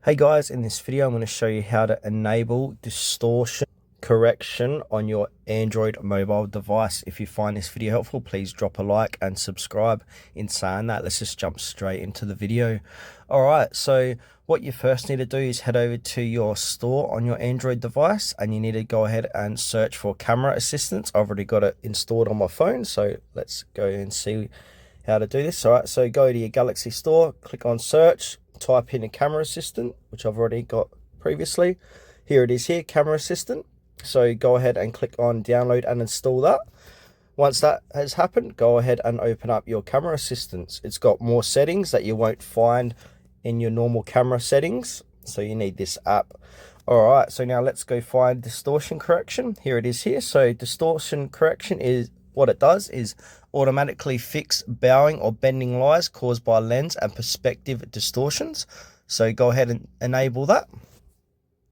Hey guys, in this video I'm going to show you how to enable distortion correction on your Android mobile device. If you find this video helpful, please drop a like and subscribe. In saying that, let's just jump straight into the video. Alright, so what you first need to do is head over to your store on your Android device and you need to go ahead and search for camera assistance. I've already got it installed on my phone, so let's go and see how to do this. Alright, so go to your Galaxy store, click on search, type in a camera assistant, which I've already got previously. Here it is here, camera assistant. So go ahead and click on download and install that. Once that has happened, go ahead and open up your camera assistance. It's got more settings that you won't find in your normal camera settings, so you need this app. Alright, so now let's go find distortion correction. Here it is here. So distortion correction is what it does is automatically fix bowing or bending lies caused by lens and perspective distortions. So go ahead and enable that.